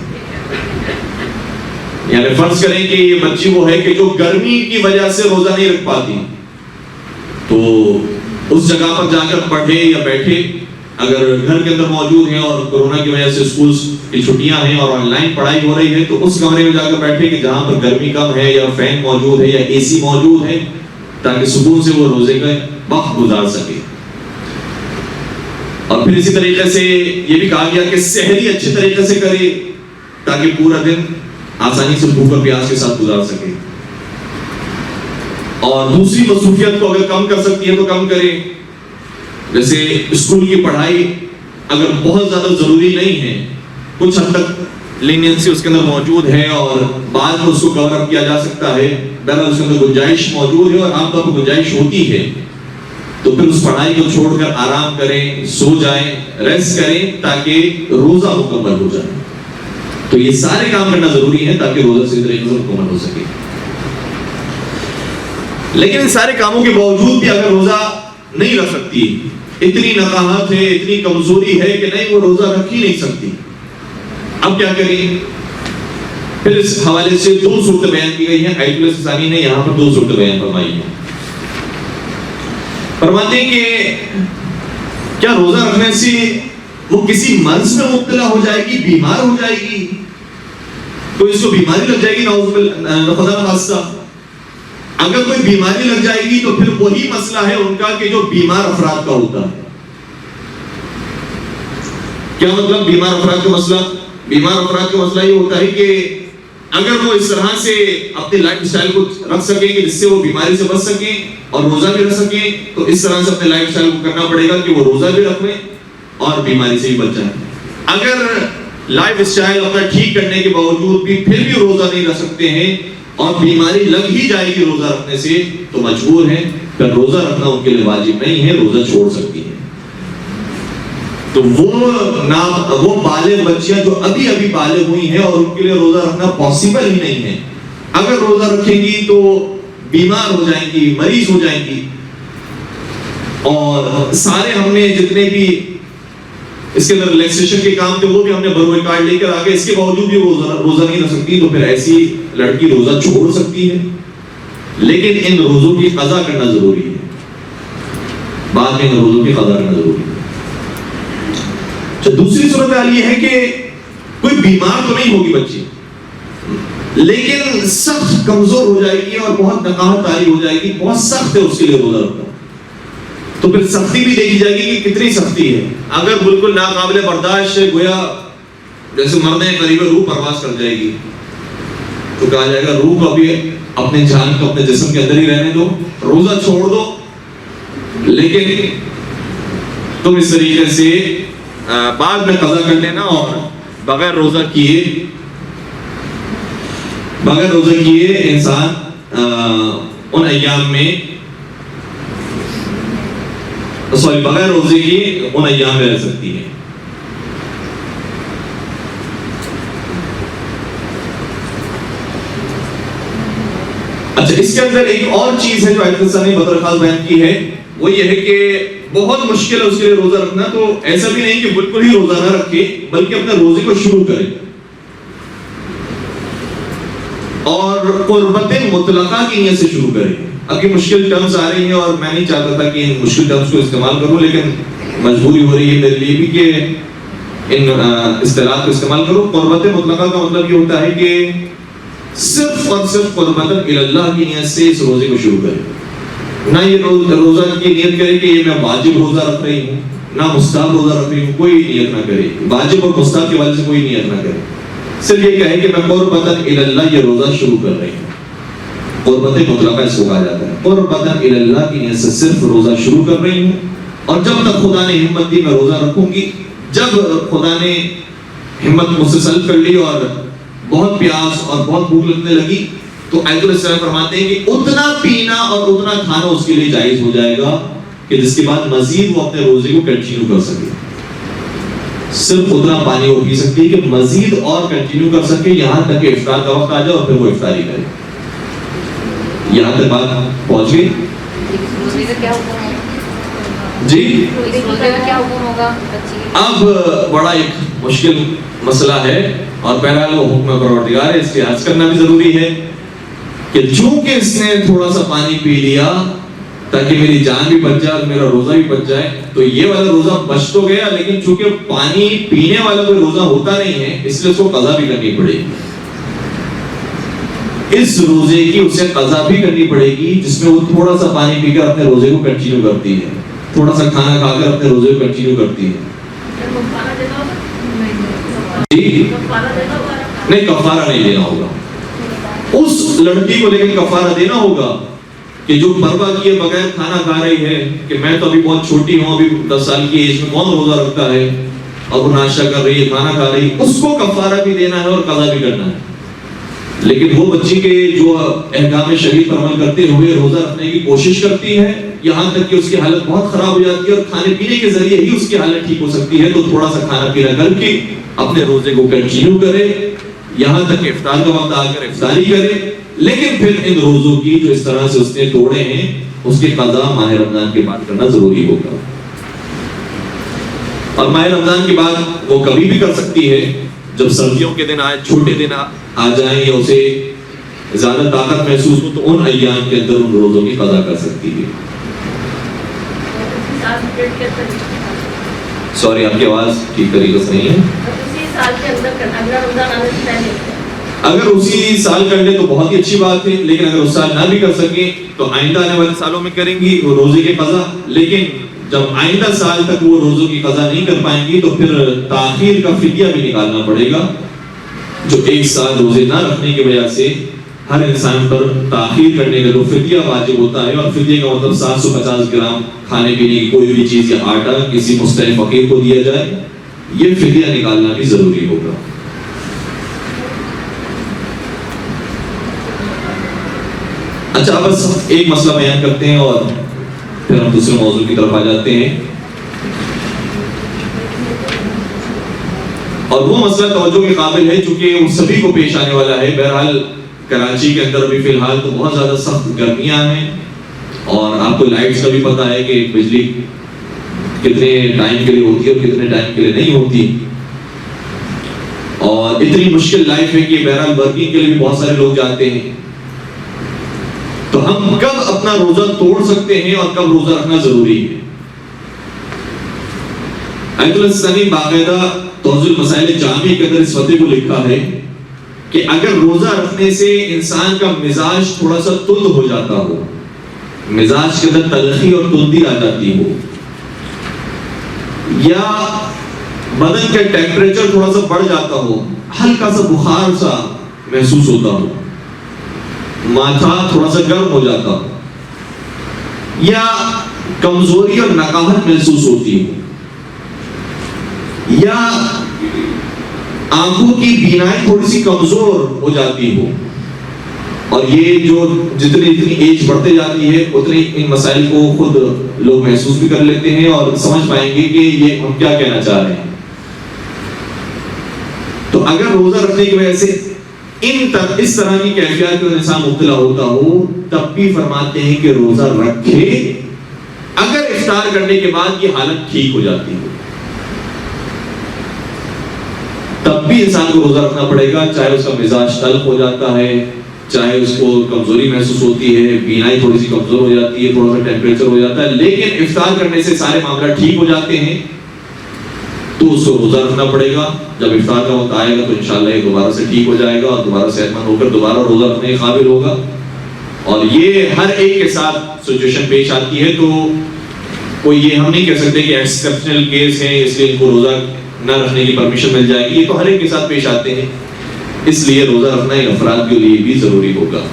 یعنی فرض کریں کہ یہ بچی وہ ہے کہ جو گرمی کی وجہ سے روزہ نہیں رکھ پاتی، تو اس جگہ پر جا کر پڑھے یا بیٹھے، اگر گھر کے اندر موجود ہیں اور کورونا کی وجہ سے اسکول کی چھٹیاں ہیں اور آن لائن پڑھائی ہو رہی ہے تو اس کمرے میں جا کر بیٹھے کہ جہاں پر گرمی کم ہے یا فین موجود ہے یا اے سی موجود ہے، تاکہ سکون سے وہ روزے کا وقت گزار سکے۔ اور پھر اسی طریقے سے یہ بھی کہا گیا کہ سحری اچھے طریقے سے کرے تاکہ پورا دن آسانی سے بھوک اور پیاس کے ساتھ گزار سکے، اور دوسری مصروفیت کو اگر کم کر سکتی ہے تو کم کرے، جیسے اسکول کی پڑھائی اگر بہت زیادہ ضروری نہیں ہے، کچھ حد تک لینینسی اس کے اندر موجود ہے اور بعد میں اس کو کور اپ کیا جا سکتا ہے، بہرحال اس کے اندر گنجائش موجود ہے اور عام طور پر گنجائش ہوتی ہے، تو پھر اس پڑھائی کو چھوڑ کر آرام کریں، سو جائیں، ریسٹ کریں تاکہ روزہ مکمل ہو جائے۔ تو یہ سارے کام کرنا ضروری ہے تاکہ روزہ صحیح طریقے سے مکمل ہو سکے۔ لیکن ان سارے کاموں کے باوجود بھی اگر روزہ نہیں رکھ سکتی، اتنی نقاہت ہے، اتنی کمزوری ہے کہ نہیں وہ روزہ رکھ ہی نہیں سکتی، اب کیا کریں؟ پھر اس حوالے سے 2 صورتیں بیان کی گئی ہیں، آیت اللہ ثانی نے یہاں پر 2 صورتیں بیان فرمائی ہیں۔ فرماتے ہیں کہ کیا روزہ رکھنے سے وہ کسی مرض میں مبتلا ہو جائے گی، بیمار ہو جائے گی، کوئی اس کو بیماری لگ جائے گی، خدا نخواستہ؟ اگر کوئی بیماری لگ جائے گی تو پھر وہی مسئلہ ہے ان کا کہ جو بیمار افراد کا ہوتا ہے۔ کیا مطلب بیمار افراد کا مسئلہ؟ بیمار افراد کا مسئلہ یہ ہوتا ہے کہ اگر وہ اس طرح سے اپنے لائف سٹائل کو رکھ سکیں کہ جس سے وہ بیماری سے بچ سکیں اور روزہ بھی رکھ سکیں، تو اس طرح سے اپنے لائف سٹائل کو کرنا پڑے گا کہ وہ روزہ بھی رکھ لیں اور بیماری سے بھی بچ جائیں۔ اگر لائف سٹائل اپنا ٹھیک کرنے کے باوجود بھی پھر بھی روزہ نہیں رکھ سکتے ہیں اور بیماری لگ ہی جائے گی روزہ رکھنے سے، تو مجبور ہیں، پھر روزہ رکھنا ان کے لیے واجب نہیں ہے، روزہ چھوڑ سکتی ہیں۔ تو وہ بالغ بچیاں جو ابھی بالغ ہوئی ہیں اور ان کے لیے روزہ رکھنا پاسبل ہی نہیں ہے، اگر روزہ رکھیں گی تو بیمار ہو جائیں گی، مریض ہو جائیں گی، اور سارے ہم نے جتنے بھی اس کے اندر ریلیکسیشن کے کام تھے وہ بھی ہم نے بروئے کارڈ لے کر آگے، اس کے باوجود بھی روزہ نہیں رکھ سکتی، تو پھر ایسی لڑکی روزہ چھوڑ سکتی ہے، لیکن ان روزوں کی قضا کرنا ضروری ہے، بعد میں ان روزوں کی قضا کرنا ضروری ہے۔ دوسری صورتحال یہ ہے کہ کوئی بیمار تو نہیں ہوگی بچی، لیکن سخت کمزور ہو جائے گی اور بہت نقاہت طاری ہو جائے گی، بہت سخت ہے اس کے لیے روزہ رکھنا، تو پھر سختی بھی دیکھی جائے گی کہ کتنی سختی ہے۔ اگر بالکل ناقابل برداشت ہے، گویا جیسے مرنے قریب روح پرواز کر جائے گی، تو کہا جائے گا روح کو ابھی اپنے جان کو اپنے جسم کے اندر ہی رہنے دو، روزہ چھوڑ دو، لیکن تم اس طریقے سے بعد میں قضا کر لینا، اور بغیر روزہ کیے انسان ان ایام میں سوری بغیر روزے کی ان ایام میں رہ سکتی ہے. اچھا اس کے اندر ایک اور چیز ہے جو آیت السلام نے بطور خاص بیان کی ہے، وہ یہ ہے کہ بہت مشکل ہے اس کے لیے روزہ رکھنا، تو ایسا بھی نہیں کہ بالکل ہی روزہ نہ رکھے، بلکہ اپنے روزے کو شروع کرے اور قربت مطلقہ کی نیت سے شروع کرے. اب یہ مشکل ٹرمز آ رہی ہیں اور میں نہیں چاہتا تھا کہ ان مشکل ٹرمز کو استعمال کروں، لیکن مجبوری ہو رہی ہے میرے لیے بھی کہ ان اصطلاحات کو استعمال کروں. قربت مطلقہ کا مطلب یہ ہوتا ہے کہ صرف اور صرف قربت اللہ کی نیت سے اس روزے کو شروع کرے، نہ یہ روزہ کی نیت کرے کہ یہ میں واجب روزہ رکھ رہی ہوں، نہ مستحب روزہ رکھ رہی ہوں، کوئی نیت نہ کرے، واجب اور مستحب کی وجہ سے کوئی نیت نہ کرے، صرف یہ کہے کہ میں قربت اللہ یہ روزہ شروع کر رہی ہوں. قربت مطلقہ اس کو کہا جاتا ہے. قربت اللہ کی نیت سے صرف روزہ شروع کر رہی ہوں، اور جب تک خدا نے ہمت دی میں روزہ رکھوں گی. جب خدا نے ہمت مجھ سے سلب کر لی اور بہت پیاس اور بہت بھوک لگنے لگی، تو آیت السلام فرماتے ہیں کہ اتنا پینا اور اتنا کھانا اس کے لیے جائز ہو جائے گا کہ جس کے بعد مزید وہ اپنے روزے کو کنٹینیو کر سکے. صرف اتنا پانی وہ پی سکتی ہے کہ مزید اور کنٹینیو کر سکے یہاں تک کہ افطار کا وقت آ جائے اور پھر وہ افطاری کرے. یہاں تک بات پہنچ گئی؟ جی اب بڑا ایک مشکل مسئلہ ہے اور بہرحال وہ حکم پروردگار ہے، اس لیے عرض کرنا بھی ضروری ہے کہ چونکہ اس نے تھوڑا سا پانی پی لیا تاکہ میری جان بھی بچ جائے اور میرا روزہ بھی بچ جائے، تو یہ والا روزہ بچ تو گیا، لیکن چونکہ پانی پینے والا کوئی روزہ ہوتا نہیں ہے اس لیے اس کو قضا بھی کرنی پڑے گی. اس روزے کی اسے قضا بھی کرنی پڑے گی جس میں وہ تھوڑا سا پانی پی کر اپنے روزے کو کنٹینیو کرتی ہے، تھوڑا سا کھانا کھا کر اپنے روزے کو کنٹینیو کرتی ہے. جی نہیں، کفارہ نہیں دینا ہوگا اس لڑکی کو، لیکن کفارہ دینا ہوگا کہ جو پرواہ کیے بغیر کھانا کھا رہی ہے کہ میں تو ابھی بہت چھوٹی ہوں، ابھی 10 سال کی ایج میں کون روزہ رکھتا ہے، اور وہ ناشتہ کر رہی ہے، کھانا کھا رہی ہے، اس کو کفارہ بھی دینا ہے اور قضا بھی کرنا ہے. لیکن وہ بچی کے جو احکام شریعت پر عمل کرتے ہوئے روزہ رکھنے کی کوشش کرتی ہے، یہاں تک کہ اس کی حالت بہت خراب ہو جاتی ہے اور کھانے پینے کے ذریعے ہی اس کی حالت ٹھیک ہو سکتی ہے، تو تھوڑا سا کھانا پینا کر کے اپنے روزے کو کنٹینیو کرے یہاں تک کہ افطار کا وقت آ کر افطاری کرے. لیکن پھر ان روزوں کی جو اس طرح سے اس نے توڑے ہیں اس کی قضا ماہ رمضان کے بعد کرنا ضروری ہوگا. اور ماہ رمضان کے بعد وہ کبھی بھی کر سکتی ہے، جب سردیوں کے دن آئے، چھوٹے دن آ جائیں یا اسے زیادہ طاقت محسوس ہو، تو ان ایام کے اندر ان روزوں کی قضا کر سکتی ہے. سوری آپ کی آواز ٹھیک طریقے سے نہیں ہے. اگر اسی سال کر لے تو بہت ہی اچھی بات ہے، لیکن اگر اس سال نہ بھی کر سکیں تو آئندہ آنے والے سالوں میں کریں گی وہ روزے کی قضا. لیکن جب آئندہ سال تک وہ روزوں کی قضا نہیں کر پائیں گی تو پھر تاخیر کا فدیہ بھی نکالنا پڑے گا، جو ایک سال روزے نہ رکھنے کی وجہ سے ہر انسان پر تاخیر کرنے کا جو فدیہ واجب ہوتا ہے، اور فدیہ کا مطلب 750 گرام کھانے پینے کی کوئی بھی چیز یا آٹا کسی مستحق فقیر کو دیا جائے، یہ فدیہ نکالنا بھی ضروری ہوگا. اچھا بس ایک مسئلہ بیان کرتے ہیں اور پھر ہم دوسرے موضوع کی طرف آ جاتے ہیں. اور وہ مسئلہ توجہ کے قابل ہے چونکہ وہ سبھی کو پیش آنے والا ہے. بہرحال کراچی کے اندر بھی فی الحال تو بہت زیادہ سخت گرمیاں ہیں، اور آپ کو لائٹس کا بھی پتہ ہے کہ بجلی کتنے ٹائم کے لیے ہوتی ہے اور کتنے ٹائم کے لیے نہیں ہوتی، اور اتنی مشکل لائف ہے کہ بہرحال ورکنگ کے لیے بھی بہت سارے لوگ جاتے ہیں. تو ہم کب اپنا روزہ توڑ سکتے ہیں اور کب روزہ رکھنا ضروری ہے؟ آیت السلام باقاعدہ توضیح المسائل جامع کے اندر اس فتوے کو لکھا ہے کہ اگر روزہ رکھنے سے انسان کا مزاج تھوڑا سا تند ہو جاتا ہو، مزاج کے اندر تلخی اور تندی آ جاتی ہو، یا بدن کا ٹیمپریچر تھوڑا سا بڑھ جاتا ہو، ہلکا سا بخار سا محسوس ہوتا ہو، ماتھا تھوڑا سا گرم ہو جاتا ہو، یا کمزوری اور نقاہت محسوس ہوتی ہو، یا آنکھوں کی بینائی تھوڑی سی کمزور ہو جاتی ہو، اور یہ جو جتنی ایج بڑھتے جاتی ہے اتنی ان مسائل کو خود لوگ محسوس بھی کر لیتے ہیں اور سمجھ پائیں گے کہ یہ ہم کیا کہنا چاہ رہے ہیں. تو اگر روزہ رکھنے کی وجہ سے اس طرح کی کیفیات میں انسان مبتلا ہوتا ہو تب بھی فرماتے ہیں کہ روزہ رکھے اگر افطار کرنے کے بعد یہ حالت ٹھیک ہو جاتی ہے تب بھی انسان کو روزہ رکھنا پڑے گا, چاہے اس کا مزاج تلخ ہو جاتا ہے, چاہے اس کو کمزوری محسوس ہوتی ہے, بینائی تھوڑی سی کمزور ہو جاتی ہے, تھوڑا سا ٹیمپریچر ہو جاتا ہے, لیکن افطار کرنے سے سارے معاملات ٹھیک ہو جاتے ہیں تو اس کو روزہ رکھنا پڑے گا. جب افطار کا وقت آئے گا تو انشاءاللہ یہ دوبارہ سے ٹھیک ہو جائے گا اور دوبارہ صحت مند ہو کر دوبارہ روزہ رکھنے کے قابل ہوگا. اور یہ ہر ایک کے ساتھ سچویشن پیش آتی ہے, تو کوئی یہ ہم نہیں کہہ سکتے کہ ایکسیپشنل کیس ہیں اس لیے ان کو روزہ نہ رکھنے کی پرمیشن مل جائے گی. یہ تو ہر ایک کے ساتھ پیش آتے ہیں, اس لیے روزہ رکھنا ان افراد کے لیے بھی ضروری ہوگا.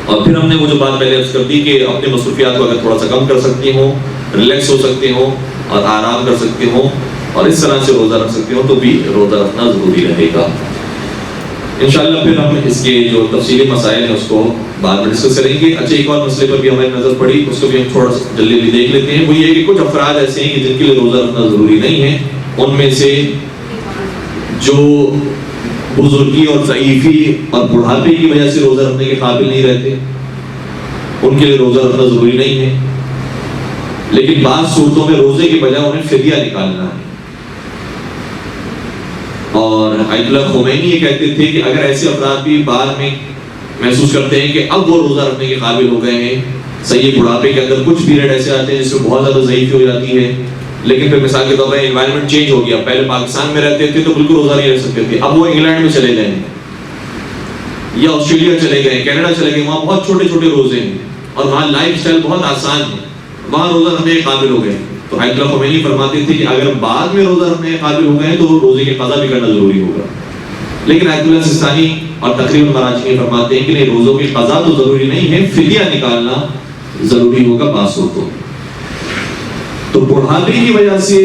اور پھر ہم نے وہ جو بات پہلے عرض کر دی کہ اپنے مصروفیات کو اگر تھوڑا سا کم کر سکتے ہوں, ریلیکس ہو سکتے ہوں اور آرام کر سکتے ہوں اور اس طرح سے روزہ رکھ سکتے ہوں تو بھی روزہ رکھنا ضروری رہے گا. انشاءاللہ پھر ہم اس کے جو تفصیلی مسائل ہیں اس کو بعد میں ڈسکس کریں گے. اچھا, ایک اور مسئلے پر بھی ہماری نظر پڑی, اس کو بھی ہم تھوڑا سا جلدی دیکھ لیتے ہیں. وہ یہ کہ کچھ افراد ایسے ہیں کہ جن کے لیے روزہ رکھنا ضروری نہیں ہے. ان میں سے جو بزرگی اور ضعیفی اور بڑھاپے کی وجہ سے روزہ رکھنے کے قابل نہیں رہتے, ان کے لیے روزہ رکھنا ضروری نہیں ہے. لیکن بعض صورتوں میں روزے کے بجائے انہیں فدیہ نکالنا ہے. اور آیت اللہ خمینی یہ کہتے تھے کہ اگر ایسے افراد بھی بعد میں محسوس کرتے ہیں کہ اب وہ روزہ رکھنے کے قابل ہو گئے ہیں, صحیح بڑھاپے کے اندر کچھ پیریڈ ایسے آتے ہیں جس میں بہت زیادہ ضعیفی ہو جاتی ہے, لیکن پھر مثال کے طور پر انوائرمنٹ چینج ہو گیا, پہلے پاکستان میں رہتے تھے تو بالکل روزہ نہیں رکھ سکتے تھے, اب وہ انگلینڈ میں چلے گئے یا آسٹریلیا چلے گئے, کینیڈا چلے گئے, وہاں بہت چھوٹے چھوٹے روزے ہیں اور وہاں لائف اسٹائل بہت آسان ہے, وہاں روزہ رکھنے کے قابل ہو گئے. تو آیت اللہ خمینی فرماتے تھے کہ اگر بعد میں روزہ رکھنے کے قابل ہو گئے تو روزے کی قضا بھی کرنا ضروری ہوگا. لیکن آیت اللہ سستانی اور تقریباً مراجعین فرماتے ہیں کہ نہیں, روزوں کی قضا تو ضروری نہیں ہے, فدیہ نکالنا ضروری ہوگا بعض صورتوں میں. تو بڑھاپے کی وجہ سے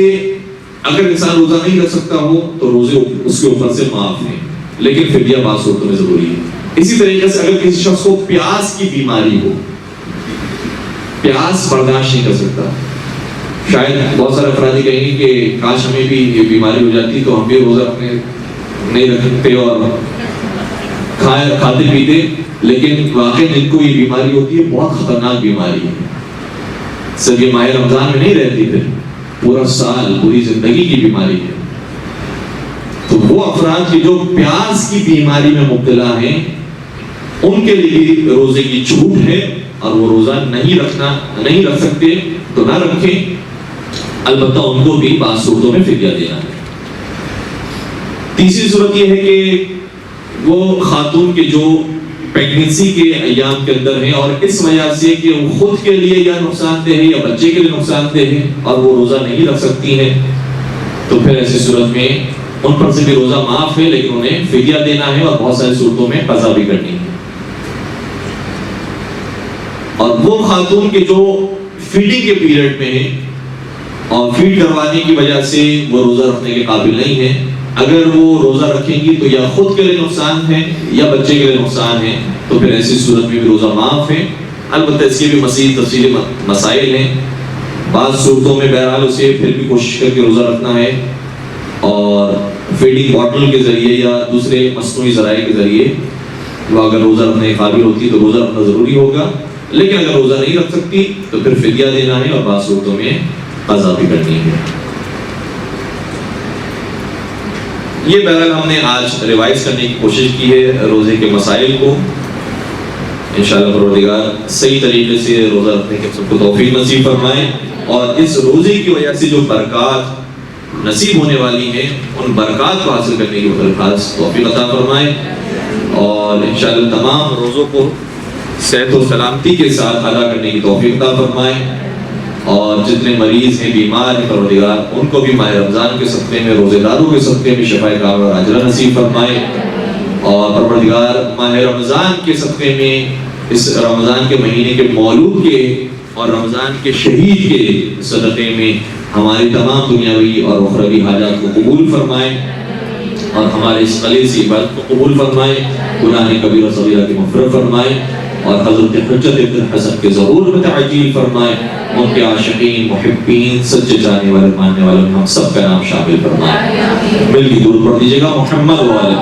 اگر انسان روزہ نہیں رکھ سکتا ہو تو روزے اس کے اوپر سے معاف ہیں, لیکن فدیہ بعض صورتوں میں ضروری ہے. اسی طریقے سے اگر کسی شخص کو پیاس کی بیماری ہو, پیاس برداشت نہیں کر سکتا, شاید بہت سارے افراد کہیں گے کہ کاش ہمیں بھی یہ بیماری ہو جاتی تو ہم بھی روزہ اپنے نہیں رکھتے اور کھاتے پیتے, لیکن واقعی جن کو یہ بیماری ہوتی ہے بہت خطرناک بیماری ہے, صرف یہ ماہ رمضان میں نہیں رہتی, پھر پورا سال پوری زندگی کی بیماری ہے. تو وہ افراد کی جو پیاس کی بیماری میں مبتلا ہیں ان کے لیے روزے کی چھوٹ ہے اور وہ روزہ نہیں رکھ سکتے تو نہ رکھیں, البتہ ان کو بھی بعض صورتوں میں فدیہ دینا ہے. تیسری صورت یہ ہے کہ وہ خاتون کے جو پیگننسی کے ایام کے اندر ہیں اور اس وجہ سے کہ وہ خود کے لیے یا نقصان دہ ہے یا بچے کے لیے نقصان دہ ہے اور وہ روزہ نہیں رکھ سکتی ہیں, تو پھر ایسی صورت میں ان پر سے بھی روزہ معاف ہے, لیکن انہیں فدیہ دینا ہے اور بہت ساری صورتوں میں قضا بھی کرنی ہے. اور وہ خاتون کے جو فیڈنگ کے پیریڈ میں ہیں اور فیڈ کروانے کی وجہ سے وہ روزہ رکھنے کے قابل نہیں ہے, اگر وہ روزہ رکھیں گی تو یا خود کے لیے نقصان ہے یا بچے کے لیے نقصان ہے, تو پھر ایسی صورت میں بھی روزہ معاف ہے. البتہ اس کے بھی مزید تفصیلی مسائل ہیں. بعض صورتوں میں بہرحال اسے پھر بھی کوشش کر کے روزہ رکھنا ہے اور فیڈنگ باٹل کے ذریعے یا دوسرے مصنوعی ذرائع کے ذریعے وہ اگر روزہ رکھنے کے قابل ہوتی تو روزہ رکھنا ضروری ہوگا, لیکن اگر روزہ نہیں رکھ سکتی تو پھر فدیہ دینا ہے اور بعض صورتوں میں قضا بھی کرنی ہے. یہ بہرحال ہم نے آج ریوائز کرنے کی کوشش کی ہے روزے کے مسائل کو. انشاءاللہ پروردگار صحیح طریقے سے روزہ رکھنے کے سب کو توفیق نصیب فرمائے اور اس روزے کی وجہ سے جو برکات نصیب ہونے والی ہیں ان برکات کو حاصل کرنے کی خاص توفیق عطا فرمائے اور انشاءاللہ تمام روزوں کو صحت و سلامتی کے ساتھ ادا کرنے کی توفیق عطا فرمائے. اور جتنے مریض ہیں, بیمار ہیں, پروردگار ان کو بھی ماہ رمضان کے صدقے میں, روزے داروں کے صدقے میں شفاء کاملہ اور اجر نصیب فرمائے. اور پروردگار ماہ رمضان کے صدقے میں, اس رمضان کے مہینے کے مولود کے اور رمضان کے شہید کے صدقے میں ہماری تمام دنیاوی اور اخروی حاجات کو قبول فرمائے. اور ہمارے اس قلیل سی عبادت کو قبول فرمائے، گناہ کبیرہ صغیرہ کی مغفرت فرمائے، اور حضرت حجت ابن حسن کے ضرور متعجل فرمائے، ان کے عاشقین محبین سچے جانے والے ماننے والے ہم سب کا نام شامل فرمائے۔ مل کے درود پڑھ دیجیے گا محمد والے